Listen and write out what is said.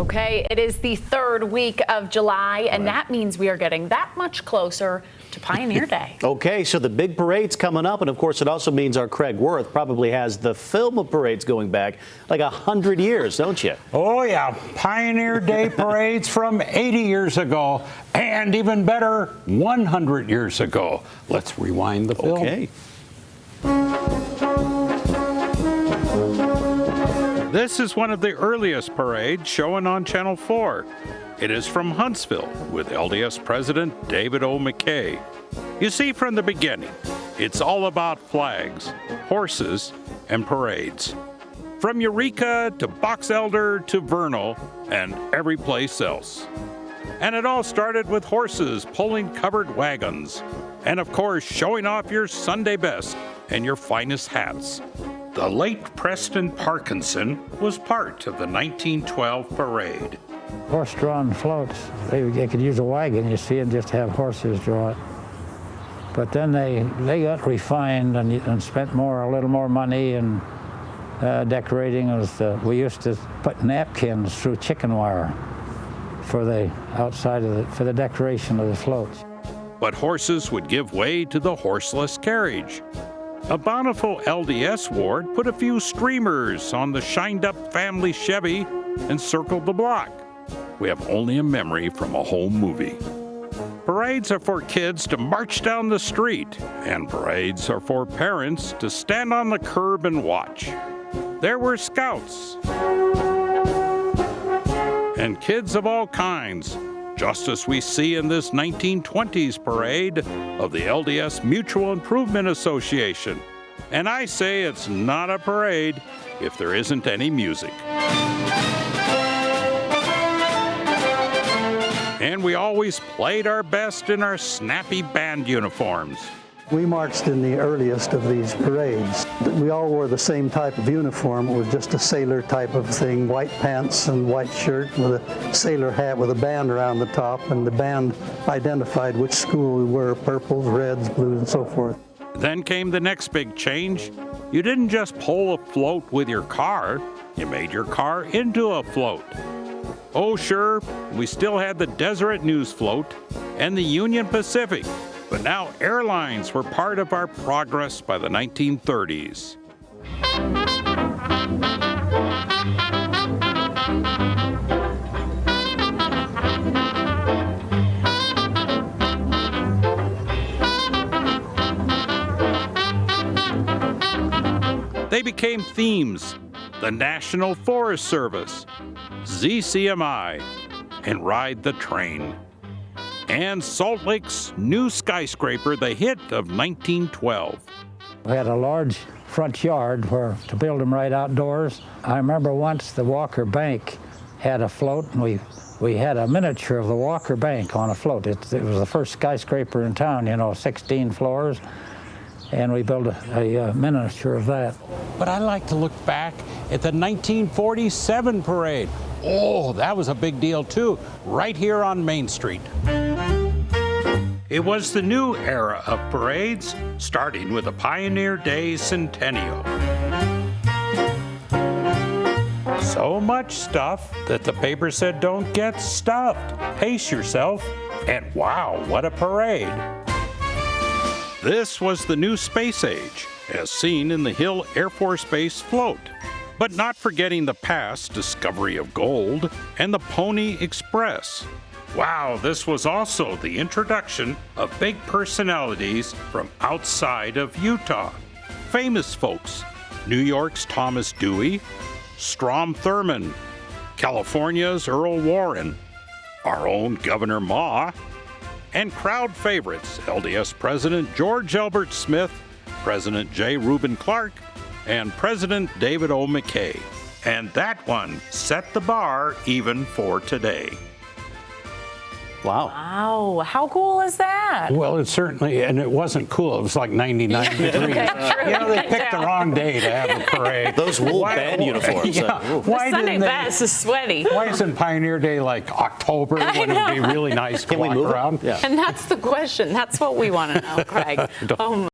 Okay, it is the third week of July, and that means we are getting that much closer to Pioneer Day. Okay, so the big parade's coming up, and of course it also means our Craig Worth probably has the film of parades going back like 100 years, don't you? Oh yeah, Pioneer Day parades from 80 years ago, and even better, 100 years ago. Let's rewind the film. Okay. This is one of the earliest parades showing on Channel 4. It is from Huntsville with LDS President David O. McKay. You see, from the beginning, it's all about flags, horses, and parades. From Eureka to Box Elder to Vernal and every place else. And it all started with horses pulling covered wagons. And of course, showing off your Sunday best and your finest hats. The late Preston Parkinson was part of the 1912 parade. Horse-drawn floats, they could use a wagon, you see, and just have horses draw it. But then they got refined and spent a little more money and decorating. We used to put napkins through chicken wire for the outside for the decoration of the floats. But horses would give way to the horseless carriage. A bountiful LDS ward put a few streamers on the shined-up family Chevy and circled the block. We have only a memory from a home movie. Parades are for kids to march down the street, and parades are for parents to stand on the curb and watch. There were scouts and kids of all kinds, just as we see in this 1920s parade of the LDS Mutual Improvement Association. And I say it's not a parade if there isn't any music. And we always played our best in our snappy band uniforms. We marched in the earliest of these parades. We all wore the same type of uniform. It was just a sailor type of thing, white pants and white shirt with a sailor hat with a band around the top, and the band identified which school we were, purples, reds, blues, and so forth. Then came the next big change. You didn't just pull a float with your car, you made your car into a float. Oh sure, we still had the Deseret News float and the Union Pacific, but now airlines were part of our progress by the 1930s. They became themes: the National Forest Service, ZCMI, and Ride the Train. And Salt Lake's new skyscraper, the hit of 1912. We had a large front yard to build them right outdoors. I remember once the Walker Bank had a float, and we had a miniature of the Walker Bank on a float. It was the first skyscraper in town, 16 floors, and we built a miniature of that. But I like to look back at the 1947 parade. Oh, that was a big deal too, right here on Main Street. It was the new era of parades, starting with the Pioneer Day Centennial. So much stuff that the paper said don't get stuffed. Pace yourself, and wow, what a parade. This was the new space age, as seen in the Hill Air Force Base float. But not forgetting the past discovery of gold and the Pony Express. Wow, this was also the introduction of big personalities from outside of Utah. Famous folks: New York's Thomas Dewey, Strom Thurmond, California's Earl Warren, our own Governor Ma, and crowd favorites LDS President George Elbert Smith, President J. Reuben Clark, and President David O. McKay. And that one set the bar even for today. Wow. Wow, how cool is that? Well, it certainly, and it wasn't cool. It was like 99 degrees. They picked the wrong day to have a parade. Those wool band uniforms. Yeah. The Sunday best is sweaty. Why isn't Pioneer Day like October when it would be really nice to walk around? Yeah. And that's the question. That's what we want to know, Craig. Oh,